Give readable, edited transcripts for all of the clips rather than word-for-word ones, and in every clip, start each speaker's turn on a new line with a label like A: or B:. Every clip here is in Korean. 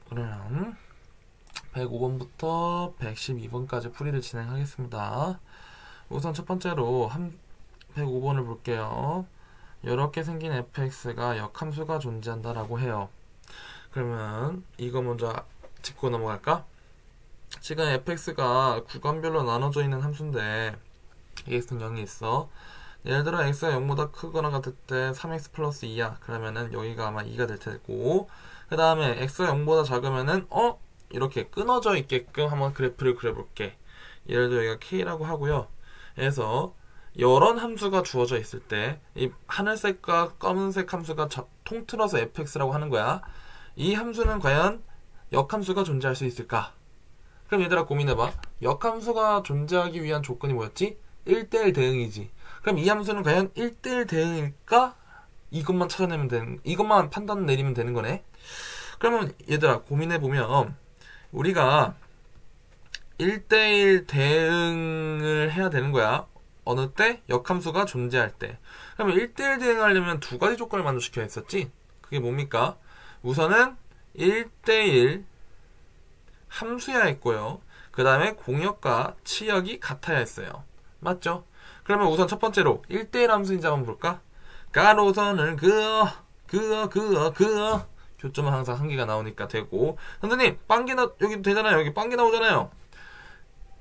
A: 그럼 105번부터 112번까지 풀이를 진행하겠습니다. 우선 첫 번째로 105번을 볼게요. 이렇게 생긴 fx가 역함수가 존재한다라고 해요. 그러면 이거 먼저 짚고 넘어갈까? 지금 fx가 구간별로 나눠져 있는 함수인데 x는 0이 있어. 예를 들어 x가 0보다 크거나 같을 때 3x 플러스 2야. 그러면은 여기가 아마 2가 될 테고, 그 다음에 x가 0보다 작으면은 이렇게 끊어져 있게끔 한번 그래프를 그려볼게. 예를 들어 여기가 k라고 하고요. 그래서 이런 함수가 주어져 있을 때 이 하늘색과 검은색 함수가 통틀어서 fx라고 하는 거야. 이 함수는 과연 역함수가 존재할 수 있을까? 그럼 얘들아 고민해봐. 역함수가 존재하기 위한 조건이 뭐였지? 1대1 대응이지. 그럼 이 함수는 과연 1대1 대응일까? 이것만 판단 내리면 되는 거네. 그러면 얘들아 고민해보면 우리가 1대1 대응을 해야 되는 거야. 어느 때? 역함수가 존재할 때. 그러면 1대1 대응하려면 두 가지 조건을 만족시켜야 했었지? 그게 뭡니까? 우선은 1대1 함수야 했고요. 그 다음에 공역과 치역이 같아야 했어요. 맞죠? 그러면 우선 첫 번째로 1대1 함수인지 한번 볼까? 가로선을 그어 교점은 항상 한 개가 나오니까 되고, 선생님 여기 되잖아요. 여기 빵개 나오잖아요.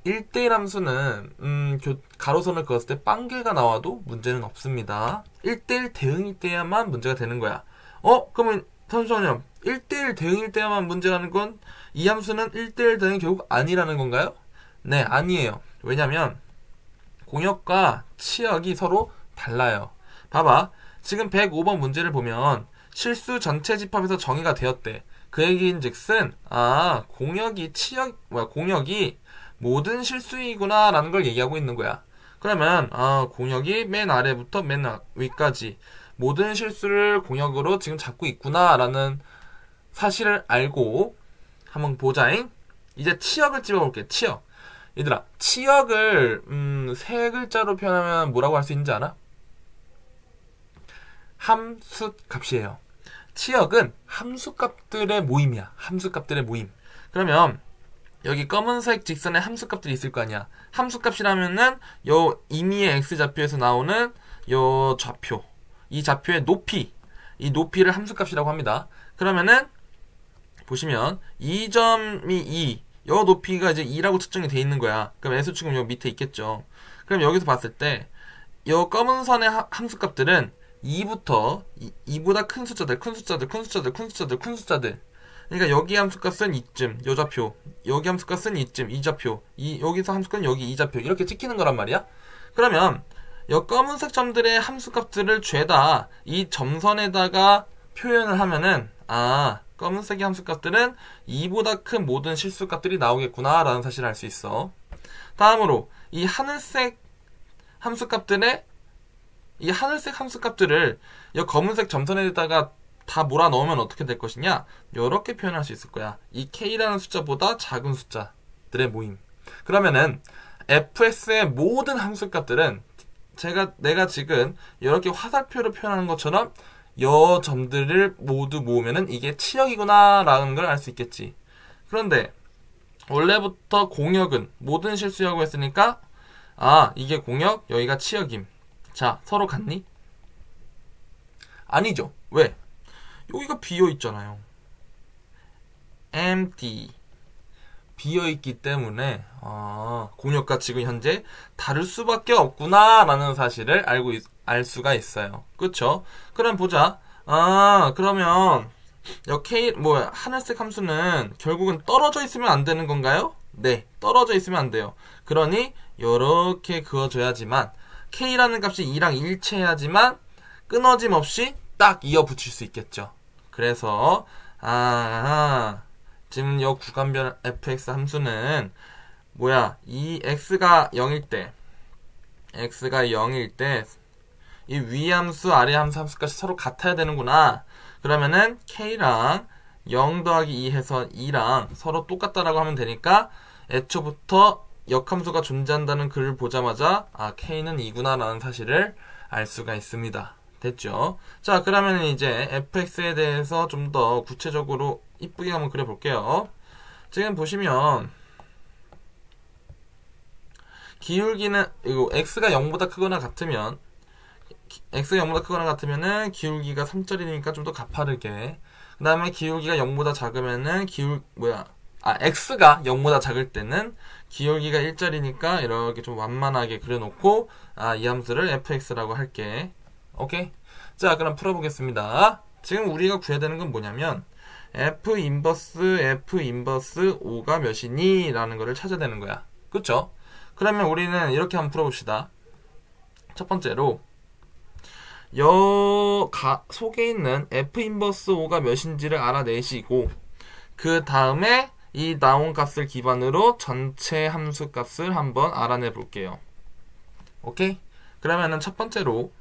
A: 1대1 함수는 가로선을 그었을 때 빵개가 나와도 문제는 없습니다. 1대1 대응일 때야만 문제가 되는 거야. 그러면 잠시만요. 1대1 대응일 때야만 문제라는 건 이 함수는 1대1 대응이 결국 아니라는 건가요? 네, 아니에요. 왜냐면 공역과 치역이 서로 달라요. 봐봐. 지금 105번 문제를 보면 실수 전체 집합에서 정의가 되었대. 그 얘기인즉슨 공역이 모든 실수이구나 라는 걸 얘기하고 있는 거야. 그러면 공역이 맨 아래부터 맨 위까지 모든 실수를 공역으로 지금 잡고 있구나 라는 사실을 알고 한번 보자잉. 이제 치역을 집어볼게. 치역. 얘들아, 치역을 세 글자로 표현하면 뭐라고 할 수 있는지 알아? 함수값이에요. 치역은 함수값들의 모임이야. 함수값들의 모임. 그러면 여기 검은색 직선에 함수값들이 있을 거 아니야. 함수값이라면은 요 임의의 x좌표에서 나오는 요 좌표, 이 좌표의 높이, 이 높이를 함수값이라고 합니다. 그러면은 보시면 2점이 2, 요 높이가 이제 2라고 측정이 돼 있는 거야. 그럼 S축은 요 밑에 있겠죠. 그럼 여기서 봤을 때 요 검은 선의 함수값들은 2부터 2보다 큰 숫자들, 그러니까 여기 함수값은 2쯤, 요 좌표, 여기 함수값은 2쯤, 이 좌표, 여기서 함수값은 여기 이 좌표, 이렇게 찍히는 거란 말이야. 그러면 이 검은색 점들의 함수값들을 죄다 이 점선에다가 표현을 하면은 검은색의 함수값들은 2보다 큰 모든 실수값들이 나오겠구나 라는 사실을 알 수 있어. 다음으로 이 하늘색 함수값들의 이 하늘색 함수값들을 이 검은색 점선에다가 다 몰아넣으면 어떻게 될 것이냐? 이렇게 표현할 수 있을 거야. 이 k라는 숫자보다 작은 숫자들의 모임. 그러면은 fx의 모든 함수값들은 내가 지금 이렇게 화살표로 표현하는 것처럼 여 점들을 모두 모으면은 이게 치역이구나 라는 걸 알 수 있겠지. 그런데 원래부터 공역은 모든 실수라고 했으니까 이게 공역, 여기가 치역임. 자, 서로 같니? 아니죠. 왜? 여기가 비어있잖아요. empty. 비어있기 때문에 공역과 지금 현재 다를 수밖에 없구나 라는 사실을 알 수가 있어요. 그쵸? 그럼 보자. 그러면 하늘색 함수는 결국은 떨어져 있으면 안 되는 건가요? 네, 떨어져 있으면 안 돼요. 그러니 요렇게 그어줘야지만 k라는 값이 2랑 일치해야지만 끊어짐 없이 딱 이어 붙일 수 있겠죠. 그래서 지금 요 구간별 fx 함수는 이 x가 0일 때 이 위 함수 아래 함수값이 서로 같아야 되는구나. 그러면은 k랑 0 더하기 2 해서 2랑 서로 똑같다라고 하면 되니까 애초부터 역함수가 존재한다는 글을 보자마자 k는 2구나 라는 사실을 알 수가 있습니다. 됐죠? 자, 그러면 이제 fx에 대해서 좀 더 구체적으로 이쁘게 한번 그려볼게요. 지금 보시면 기울기는 이거 x가 0보다 크거나 같으면 x가 0보다 크거나 같으면은 기울기가 3짜리니까 좀 더 가파르게, 그 다음에 기울기가 0보다 작으면은 x가 0보다 작을 때는 기울기가 1짜리니까 이렇게 좀 완만하게 그려놓고 이 함수를 fx라고 할게. 오케이? 자, 그럼 풀어보겠습니다. 지금 우리가 구해야 되는 건 뭐냐면 f 인버스 5가 몇이니? 라는 거를 찾아야 되는 거야. 그쵸? 그러면 우리는 이렇게 한번 풀어봅시다. 첫 번째로 속에 있는 f 인버스 5가 몇인지를 알아내시고, 그 다음에 이 나온 값을 기반으로 전체 함수 값을 한번 알아내 볼게요. 오케이? 그러면은 첫 번째로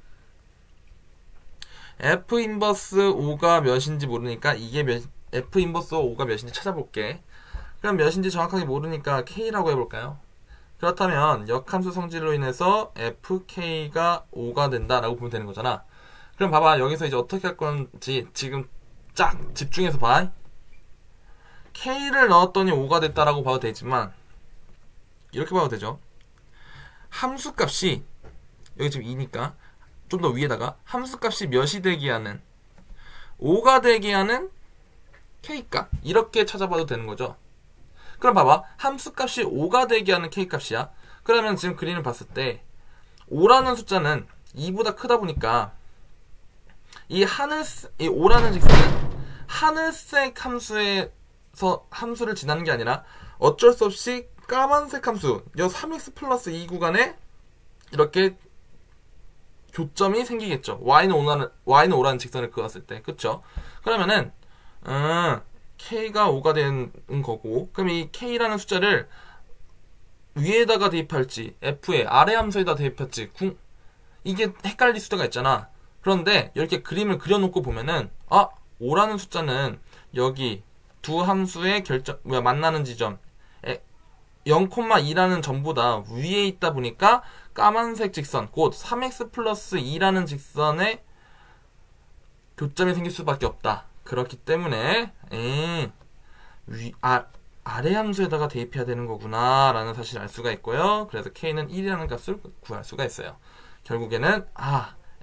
A: f 인버스 5가 몇인지 모르니까 f 인버스 5가 몇인지 찾아볼게. 그럼 몇인지 정확하게 모르니까 k라고 해볼까요? 그렇다면 역함수 성질로 인해서 fk가 5가 된다라고 보면 되는 거잖아. 그럼 봐봐, 여기서 이제 어떻게 할 건지 지금 쫙 집중해서 봐. k를 넣었더니 5가 됐다라고 봐도 되지만 이렇게 봐도 되죠. 함수값이 여기 지금 2니까 좀 더 위에다가 함수값이 몇이 되게 하는 5가 되게 하는 k값, 이렇게 찾아봐도 되는 거죠. 그럼 봐봐, 함수값이 5가 되게 하는 k값이야. 그러면 지금 그림을 봤을 때 5라는 숫자는 2보다 크다 보니까 이 5라는 직선은 하늘색 함수를 지나는 게 아니라 어쩔 수 없이 까만색 함수, 요 3x 플러스 2 구간에 이렇게 교점이 생기겠죠. y는 5라는 직선을 그었을 때. 그쵸? 그러면은 k가 5가 되는 거고, 그럼 이 k라는 숫자를 위에다가 대입할지 f에 아래 함수에다 대입할지 이게 헷갈릴 수가 있잖아. 그런데 이렇게 그림을 그려놓고 보면은 5라는 숫자는 여기 두 함수의 만나는 지점 0,2라는 점보다 위에 있다 보니까 까만색 직선, 곧 3x 플러스 2라는 직선에 교점이 생길 수밖에 없다. 그렇기 때문에 아래 함수에다가 대입해야 되는 거구나 라는 사실을 알 수가 있고요. 그래서 k는 1이라는 값을 구할 수가 있어요. 결국에는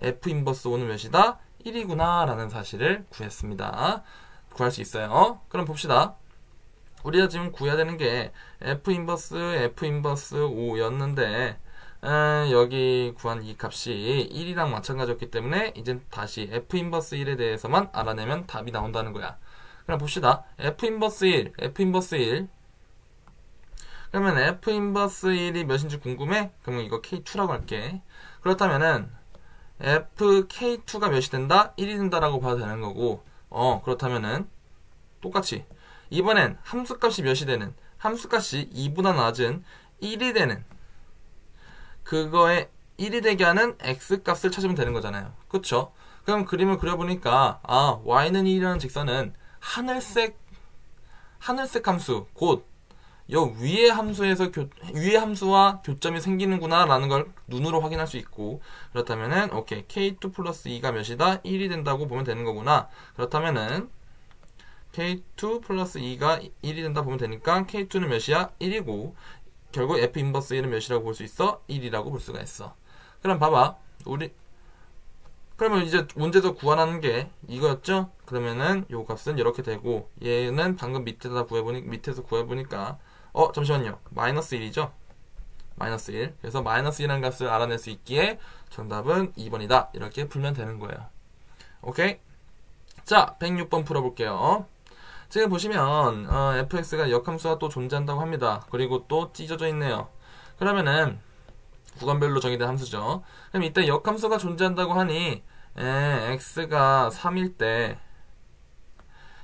A: f 인버스 5는 몇이다? 1이구나 라는 사실을 구했습니다. 구할 수 있어요. 그럼 봅시다. 우리가 지금 구해야 되는 게 f 인버스 5였는데 여기 구한 이 값이 1이랑 마찬가지였기 때문에 이제 다시 f 인버스 1에 대해서만 알아내면 답이 나온다는 거야. 그럼 봅시다. f 인버스 1 그러면 f 인버스 1이 몇인지 궁금해? 그러면 이거 k2라고 할게. 그렇다면은 fk2가 몇이 된다? 1이 된다라고 봐도 되는 거고, 그렇다면은 똑같이 이번엔 함수값이 몇이 되는, 함수값이 2보다 낮은 1이 되는, 그거에 1이 되게 하는 x값을 찾으면 되는 거잖아요. 그쵸? 그럼 그림을 그려보니까 y는 1이라는 직선은 하늘색 함수, 곧 요 위의 함수와 교점이 생기는구나 라는 걸 눈으로 확인할 수 있고, 그렇다면은 오케이, k2 플러스 2가 몇이다? 1이 된다고 보면 되는 거구나. 그렇다면은 k2 플러스 2가 1이 된다 보면 되니까 k2는 몇이야? 1이고, 결국 f 인버스 1은 몇이라고 볼 수 있어? 1이라고 볼 수가 있어. 그럼 봐봐, 그러면 이제 문제에서 구하라는 게 이거였죠? 그러면은 요 값은 이렇게 되고, 얘는 방금 밑에서 구해보니까 잠시만요, 마이너스 1이죠? 마이너스 1. 그래서 마이너스 1이라는 값을 알아낼 수 있기에 정답은 2번이다. 이렇게 풀면 되는 거예요. 오케이? 자, 106번 풀어볼게요. 지금 보시면 fx가 역함수가 또 존재한다고 합니다. 그리고 또 찢어져 있네요. 그러면은 구간별로 정의된 함수죠. 그럼 이때 역함수가 존재한다고 하니 x가 3일 때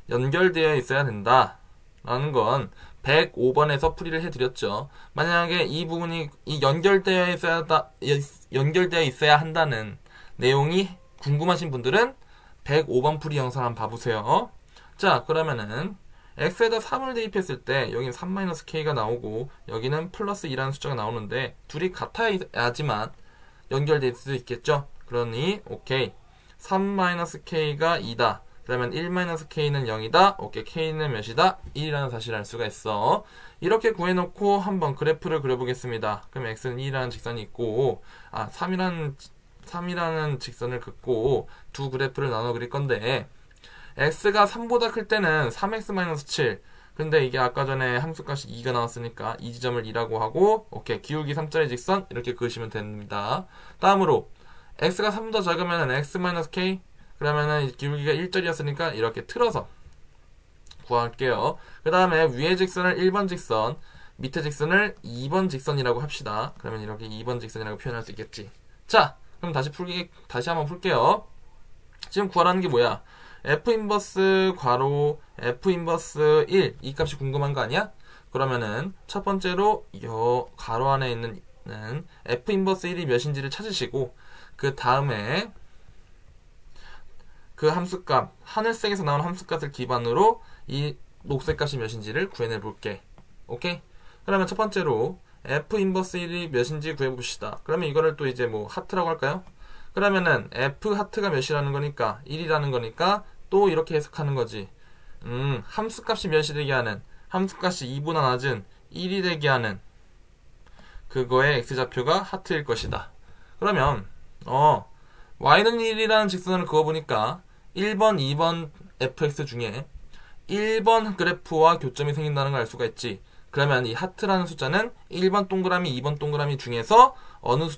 A: 연결되어 있어야 된다 라는 건 105번에서 풀이를 해드렸죠. 만약에 이 부분이 연결되어 있어야 한다는 내용이 궁금하신 분들은 105번 풀이 영상 한번 봐보세요. 자, 그러면은 x에다 3을 대입했을 때 여기는 3-k가 나오고 여기는 플러스 2라는 숫자가 나오는데 둘이 같아야지만 연결될 수 있겠죠. 그러니 오케이, 3-k가 2다. 그러면 1-k는 0이다. 오케이, k는 몇이다? 1이라는 사실을 알 수가 있어. 이렇게 구해놓고 한번 그래프를 그려보겠습니다. 그럼 x는 2라는 직선이 있고 3이라는 직선을 긋고 두 그래프를 나눠 그릴 건데 x가 3보다 클 때는 3x-7 근데 이게 아까 전에 함수값이 2가 나왔으니까 이 지점을 2라고 하고 오케이, 기울기 3짜리 직선 이렇게 그으시면 됩니다. 다음으로 x가 3보다 작으면 x-k 그러면은 기울기가 1짜리였으니까 이렇게 틀어서 구할게요. 그 다음에 위의 직선을 1번 직선, 밑에 직선을 2번 직선이라고 합시다. 그러면 이렇게 2번 직선이라고 표현할 수 있겠지. 자, 그럼 다시 한번 풀게요. 지금 구하라는 게 뭐야? f 인버스 괄호 f 인버스 1 이 값이 궁금한 거 아니야? 그러면은 첫 번째로 요 괄호 안에 있는 f 인버스 1이 몇인지를 찾으시고 그 다음에 그 함수값, 하늘색에서 나온 함수값을 기반으로 이 녹색 값이 몇인지를 구해내 볼게. 오케이? 그러면 첫 번째로 f 인버스 1이 몇인지 구해봅시다. 그러면 이거를 또 이제 뭐 하트라고 할까요? 그러면은 f 하트가 몇이라는 거니까 1이라는 거니까 또 이렇게 해석하는 거지. 함수값이 몇이 되게 하는, 함수값이 2보다 낮은 1이 되게 하는 그거의 x좌표가 하트일 것이다. 그러면 y는 1이라는 직선을 그어보니까 1번, 2번 fx 중에 1번 그래프와 교점이 생긴다는 걸 알 수가 있지. 그러면 이 하트라는 숫자는 1번 동그라미, 2번 동그라미 중에서 어느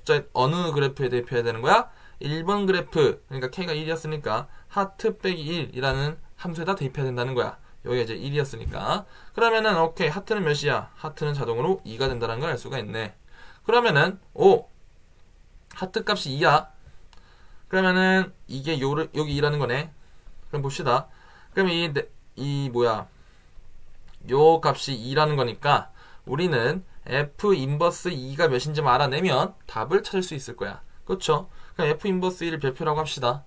A: 그래프에 대입해야 되는 거야? 1번 그래프, 그러니까 k가 1이었으니까 하트 빼기 1이라는 함수에다 대입해야 된다는 거야. 여기가 이제 1이었으니까. 그러면은 오케이, 하트는 몇이야? 하트는 자동으로 2가 된다는 걸 알 수가 있네. 그러면은 하트 값이 2야. 그러면은 이게 여기 2라는 거네. 그럼 봅시다. 그럼 요 값이 2라는 거니까 우리는 f 인버스 2가 몇인지 알아내면 답을 찾을 수 있을 거야. 그렇죠? 그럼 f 인버스 1을 별표라고 합시다.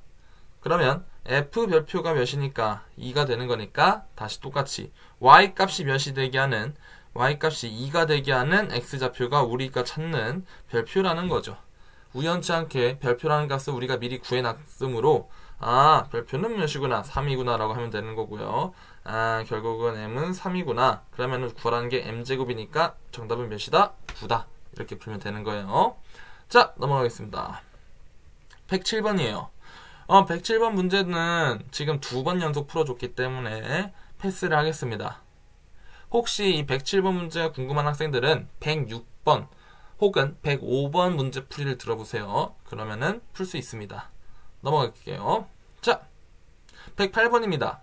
A: 그러면 f 별표가 몇이니까 2가 되는 거니까 다시 똑같이 y 값이 몇이 되게 하는, y 값이 2가 되게 하는 x좌표가 우리가 찾는 별표라는 거죠. 우연치 않게 별표라는 값을 우리가 미리 구해놨으므로 별표는 몇이구나, 3이구나 라고 하면 되는 거고요. 결국은 m은 3이구나. 그러면 구하라는 게 m제곱이니까 정답은 몇이다? 9다. 이렇게 풀면 되는 거예요. 자, 넘어가겠습니다. 107번이에요. 107번 문제는 지금 2번 연속 풀어줬기 때문에 패스를 하겠습니다. 혹시 이 107번 문제가 궁금한 학생들은 106번 혹은 105번 문제 풀이를 들어보세요. 그러면은 풀 수 있습니다. 넘어갈게요. 자, 108번입니다.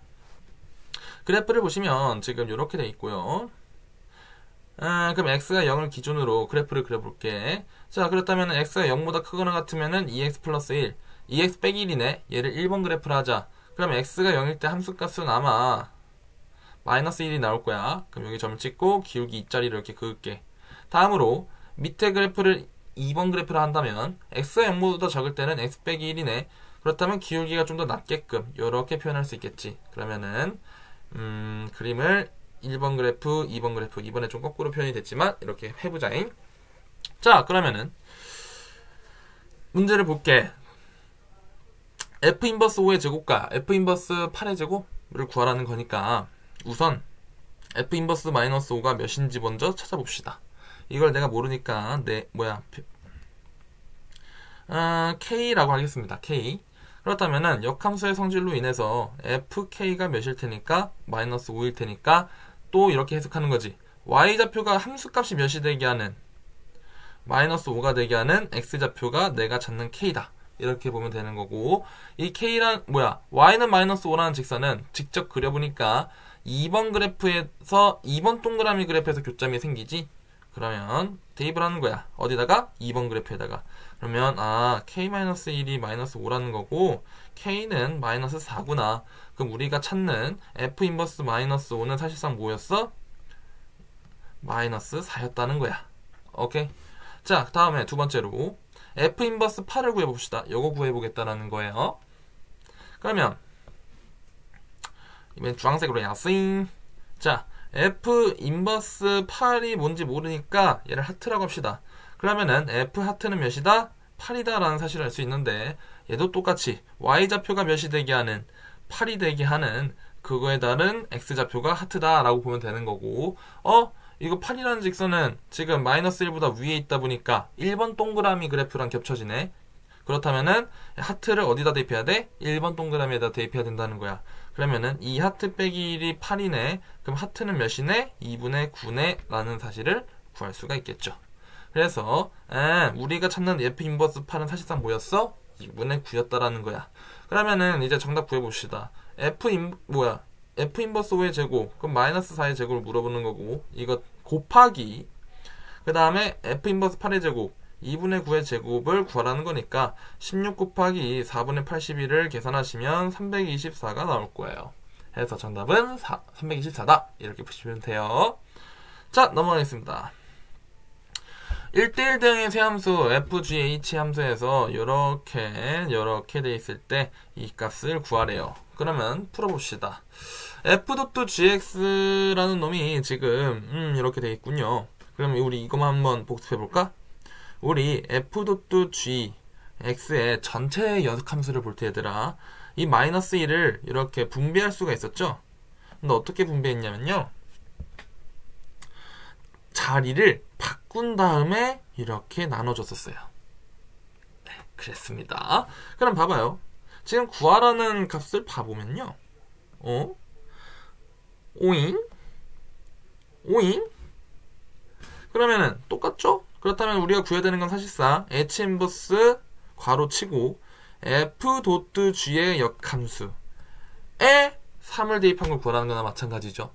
A: 그래프를 보시면 지금 이렇게 돼 있고요. 그럼 x가 0을 기준으로 그래프를 그려볼게. 자, 그렇다면 x가 0보다 크거나 같으면은 2x 플러스 1, 2x 빼기 1이네. 얘를 1번 그래프를 하자. 그럼 x가 0일 때 함수값은 아마 마이너스 1이 나올 거야. 그럼 여기 점을 찍고 기울기 2짜리를 이렇게 그을게. 다음으로 밑에 그래프를 2번 그래프를 한다면 x가 0보다 적을 때는 x 빼기 1이네. 그렇다면 기울기가 좀 더 낮게끔 이렇게 표현할 수 있겠지. 그러면은 그림을 1번 그래프, 2번 그래프, 이번에 좀 거꾸로 표현이 됐지만 이렇게 해보자잉. 자, 그러면은 문제를 볼게. f 인버스 5의 제곱과 f 인버스 8의 제곱을 구하라는 거니까 우선 f 인버스 마이너스 5가 몇인지 먼저 찾아봅시다. 이걸 내가 모르니까 k라고 하겠습니다. k. 그렇다면은 역함수의 성질로 인해서 fk가 몇일 테니까 마이너스 5일 테니까 또 이렇게 해석하는 거지. y좌표가 함수값이 몇이 되게 하는, 마이너스 5가 되게 하는 x좌표가 내가 찾는 k다. 이렇게 보면 되는 거고, 이 k란 y는 마이너스 5라는 직선은 직접 그려보니까 2번 그래프에서 2번 동그라미 그래프에서 교점이 생기지. 그러면 대입을 하는 거야. 어디다가? 2번 그래프에다가. 그러면 k-1이 마이너스 5라는 거고 k는 마이너스 4구나. 그럼 우리가 찾는 f 인버스 마이너스 5는 사실상 뭐였어? 마이너스 4였다는 거야. 오케이? 자, 다음에 두 번째로 f 인버스 8을 구해봅시다. 요거 구해보겠다라는 거예요. 그러면 이번엔 주황색으로 야싱. 자, f 인버스 8이 뭔지 모르니까 얘를 하트라고 합시다. 그러면은 f 하트는 몇이다? 8이다 라는 사실을 알 수 있는데 얘도 똑같이 y좌표가 몇이 되게 하는, 8이 되게 하는 그거에 따른 x좌표가 하트다 라고 보면 되는 거고, 이거 8이라는 직선은 지금 마이너스 1보다 위에 있다 보니까 1번 동그라미 그래프랑 겹쳐지네. 그렇다면은 하트를 어디다 대입해야 돼? 1번 동그라미에다 대입해야 된다는 거야. 그러면은 이 하트 빼기 1이 8이네. 그럼 하트는 몇이네? 2분의 9네 라는 사실을 구할 수가 있겠죠. 그래서 우리가 찾는 F 인버스 8은 사실상 뭐였어? 2분의 9였다라는 거야. 그러면은 이제 정답 구해봅시다. F 인버스 5의 제곱, 그럼 마이너스 4의 제곱을 물어보는 거고, 이거 곱하기 그 다음에 F 인버스 8의 제곱 2분의 9의 제곱을 구하라는 거니까 16 곱하기 4분의 81을 계산하시면 324가 나올 거예요. 그래서 정답은 324다 이렇게 보시면 돼요. 자, 넘어가겠습니다. 1대1 대응의 세함수 FGH 함수에서 이렇게 돼 있을 때 이 값을 구하래요. 그러면 풀어봅시다. F.gx라는 놈이 지금 이렇게 돼 있군요. 그럼 우리 이것만 한번 복습해볼까? 우리 F.gx의 전체 역함수를 볼 때 얘들아, 이 마이너스 1을 이렇게 분배할 수가 있었죠? 근데 어떻게 분배했냐면요, 자리를 바꾼 다음에 이렇게 나눠줬었어요. 네, 그랬습니다. 그럼 봐봐요. 지금 구하라는 값을 봐보면요, 오잉? 그러면은 똑같죠? 그렇다면 우리가 구해야 되는 건 사실상 H 인버스 괄호치고 F.g의 역함수에 3을 대입한 걸 구하라는 거나 마찬가지죠.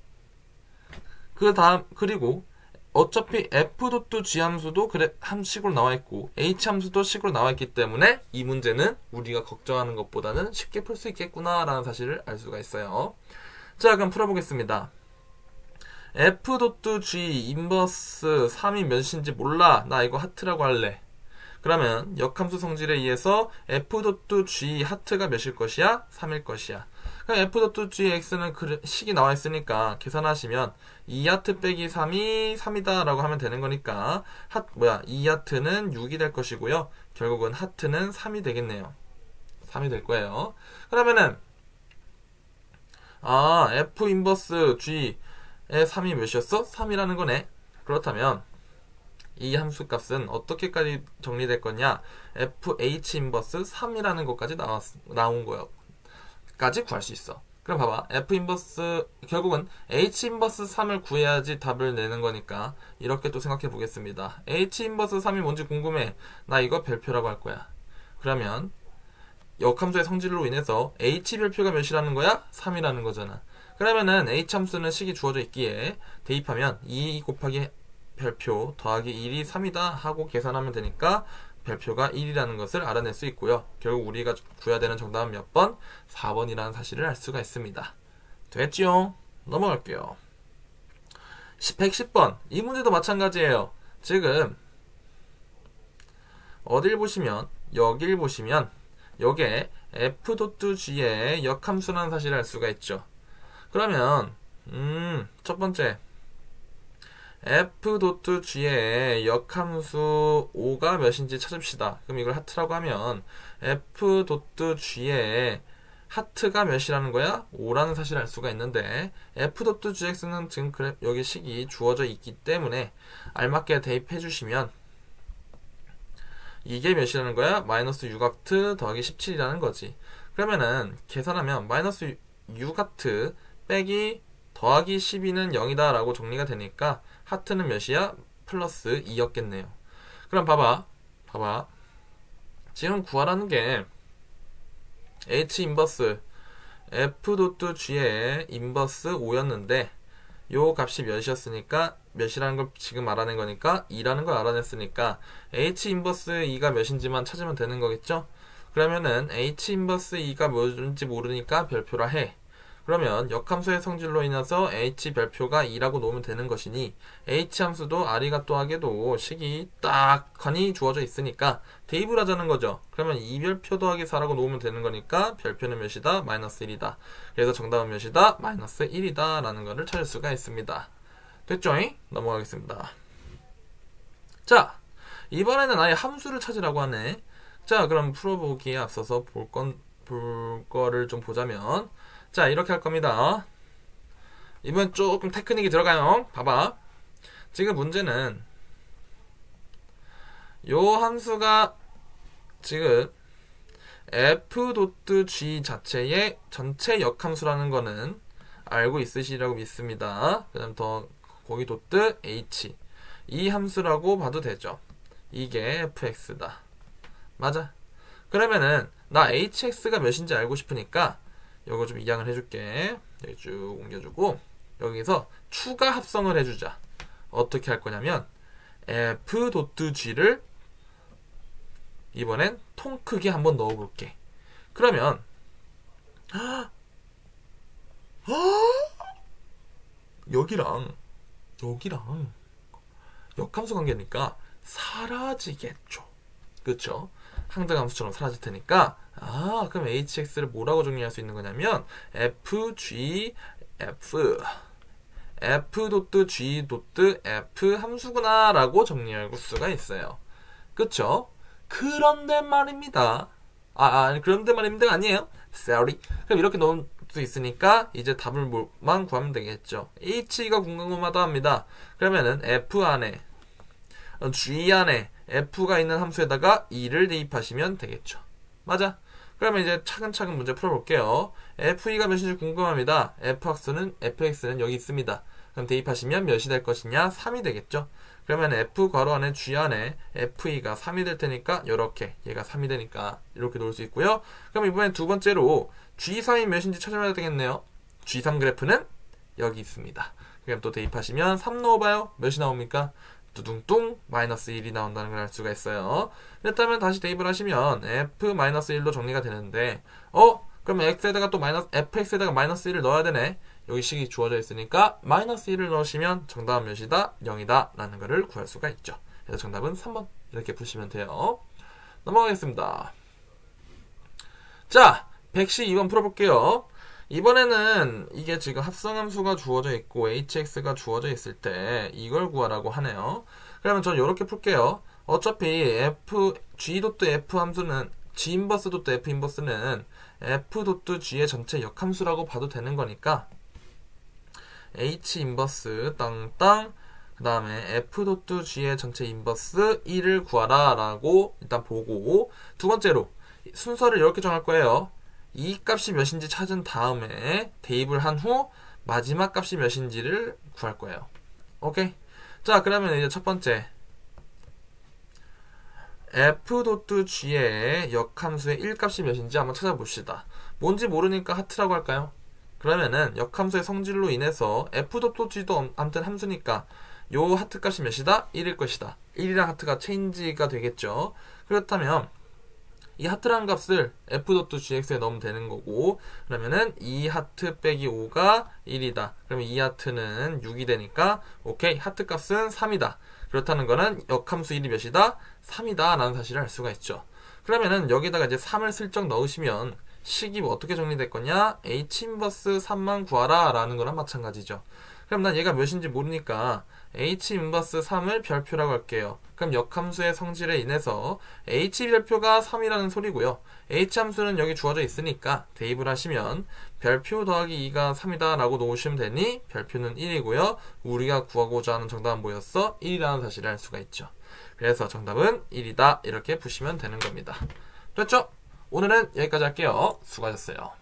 A: 그리고 어차피 F.g 함수도 식으로 나와 있고 H 함수도 식으로 나와 있기 때문에 이 문제는 우리가 걱정하는 것보다는 쉽게 풀 수 있겠구나 라는 사실을 알 수가 있어요. 자, 그럼 풀어보겠습니다. F.g 인버스 3이 몇인지 몰라. 나 이거 하트라고 할래. 그러면 역함수 성질에 의해서 F.g 하트가 몇일 것이야? 3일 것이야. 그럼 F.gx는 식이 나와 있으니까 계산하시면 2하트 빼기 3이 3이다 라고 하면 되는 거니까 2하트는 6이 될 것이고요. 결국은 하트는 3이 되겠네요. 3이 될 거예요. 그러면은 F 인버스 g의 3이 몇이었어? 3이라는 거네. 그렇다면 이 함수 값은 어떻게까지 정리될 거냐? FH 인버스 3이라는 것까지 나온 거요. 까지 구할 수 있어. 그럼 봐봐. F 인버스, 결국은 H 인버스 3을 구해야지 답을 내는 거니까 이렇게 또 생각해 보겠습니다. H 인버스 3이 뭔지 궁금해. 나 이거 별표라고 할 거야. 그러면 역함수의 성질로 인해서 H 별표가 몇이라는 거야? 3이라는 거잖아. 그러면은 H 함수는 식이 주어져 있기에 대입하면 2 곱하기 별표 더하기 1이 3이다 하고 계산하면 되니까 별표가 1이라는 것을 알아낼 수 있고요. 결국 우리가 구해야 되는 정답은 몇 번? 4번이라는 사실을 알 수가 있습니다. 됐지요? 넘어갈게요. 110번. 이 문제도 마찬가지예요. 지금 어딜 보시면, 여길 보시면 요게 F.g의 역함수라는 사실을 알 수가 있죠. 그러면 첫 번째 F.g의 역함수 5가 몇인지 찾읍시다. 그럼 이걸 하트라고 하면 F.g의 하트가 몇이라는 거야? 5라는 사실을 알 수가 있는데 F.gx는 지금 여기 식이 주어져 있기 때문에 알맞게 대입해 주시면 이게 몇이라는 거야? 마이너스 6하트 더하기 17이라는 거지. 그러면은 계산하면 마이너스 6하트 빼기 더하기 12는 0이다 라고 정리가 되니까 하트는 몇이야? 플러스 2였겠네요. 그럼 봐봐. 지금 구하라는 게 H 인버스 F.g의 인버스 5였는데 요 값이 몇이었으니까 몇이라는 걸 지금 알아낸 거니까 2라는 걸 알아냈으니까 H 인버스 2가 몇인지만 찾으면 되는 거겠죠? 그러면은 H 인버스 2가 뭔지 모르니까 별표라 해. 그러면 역함수의 성질로 인해서 H 별표가 2라고 놓으면 되는 것이니 H 함수도 아리가또하게도 식이 딱하니 주어져 있으니까 대입을 하자는 거죠. 그러면 2별표 더하기 4라고 놓으면 되는 거니까 별표는 몇이다? 마이너스 1이다. 그래서 정답은 몇이다? 마이너스 1이다 라는 것을 찾을 수가 있습니다. 됐죠? 넘어가겠습니다. 자, 이번에는 아예 함수를 찾으라고 하네. 자, 그럼 풀어보기에 앞서서 볼 거를 좀 보자면, 자, 이렇게 할 겁니다. 이번 조금 테크닉이 들어가요. 봐봐. 지금 문제는 요 함수가 지금 f.g 자체의 전체 역함수라는 거는 알고 있으시라고 믿습니다. 그 다음 더 거기 도트 h 이 함수라고 봐도 되죠. 이게 fx다. 맞아. 그러면은 나 hx가 몇인지 알고 싶으니까 요거 좀 이양을 해줄게. 여기 쭉 옮겨주고 여기서 추가 합성을 해주자. 어떻게 할 거냐면 f.g를 이번엔 통 크게 한번 넣어볼게. 그러면 여기랑 역함수 관계니까 사라지겠죠. 그쵸? 항등함수처럼 사라질 테니까 그럼 hx를 뭐라고 정리할 수 있는 거냐면 f.g f 함수구나 라고 정리할 수가 있어요. 그쵸? 그런데 말입니다. 그런데 말입니다 아니에요. Sorry. 그럼 이렇게 넣을 수 있으니까 이제 답을만 구하면 되겠죠. h가 궁금하다 합니다. 그러면은 f 안에 g 안에 f가 있는 함수에다가 2를 대입하시면 되겠죠. 맞아. 그러면 이제 차근차근 문제 풀어볼게요. f가 몇인지 궁금합니다. fx는 여기 있습니다. 그럼 대입하시면 몇이 될 것이냐? 3이 되겠죠. 그러면 f 괄호 안에 g 안에 fe가 3이 될 테니까 요렇게 얘가 3이 되니까 이렇게 놓을 수 있고요. 그럼 이번엔 두 번째로 g3이 몇인지 찾아봐야 되겠네요. g3 그래프는 여기 있습니다. 그럼 또 대입하시면 3 넣어봐요. 몇이 나옵니까? 두둥뚱 마이너스 1이 나온다는 걸 알 수가 있어요. 그렇다면 다시 대입을 하시면 f-1로 정리가 되는데 그러면 fx에다가 마이너스 1을 넣어야 되네. 여기 식이 주어져 있으니까 마이너스 1을 넣으시면 정답은 몇이다? 0이다 라는 것을 구할 수가 있죠. 그래서 정답은 3번 이렇게 푸시면 돼요. 넘어가겠습니다. 자, 112번 풀어볼게요. 이번에는 이게 지금 합성함수가 주어져 있고 hx가 주어져 있을 때 이걸 구하라고 하네요. 그러면 전 이렇게 풀게요. 어차피 g.f 함수는 g 인버스 .f 인버스는 f.g의 전체 역함수라고 봐도 되는 거니까 h 인버스 땅땅 그 다음에 f.g의 전체 인버스 1을 구하라 라고 일단 보고, 두 번째로 순서를 이렇게 정할 거예요. 이 값이 몇인지 찾은 다음에 대입을 한 후 마지막 값이 몇인지를 구할 거예요. 오케이? 자, 그러면 이제 첫 번째 f.g의 역함수의 1값이 몇인지 한번 찾아봅시다. 뭔지 모르니까 하트라고 할까요? 그러면은 역함수의 성질로 인해서 f.g도 아무튼 함수니까 요 하트 값이 몇이다? 1일 것이다. 1이랑 하트가 체인지가 되겠죠. 그렇다면 이 하트라는 값을 f.gx에 넣으면 되는 거고, 그러면은 2하트 빼기 5가 1이다. 그러면 2하트는 6이 되니까 오케이, 하트 값은 3이다. 그렇다는 거는 역함수 1이 몇이다? 3이다 라는 사실을 알 수가 있죠. 그러면은 여기다가 이제 3을 슬쩍 넣으시면 식이 어떻게 정리될 거냐? h 인버스 3만 구하라 라는 거랑 마찬가지죠. 그럼 난 얘가 몇인지 모르니까 h 인버스 3을 별표라고 할게요. 그럼 역함수의 성질에 인해서 h 별표가 3이라는 소리고요. h 함수는 여기 주어져 있으니까 대입을 하시면 별표 더하기 2가 3이다 라고 놓으시면 되니 별표는 1이고요. 우리가 구하고자 하는 정답은 뭐였어? 1이라는 사실을 알 수가 있죠. 그래서 정답은 1이다 이렇게 푸시면 되는 겁니다. 됐죠? 오늘은 여기까지 할게요. 수고하셨어요.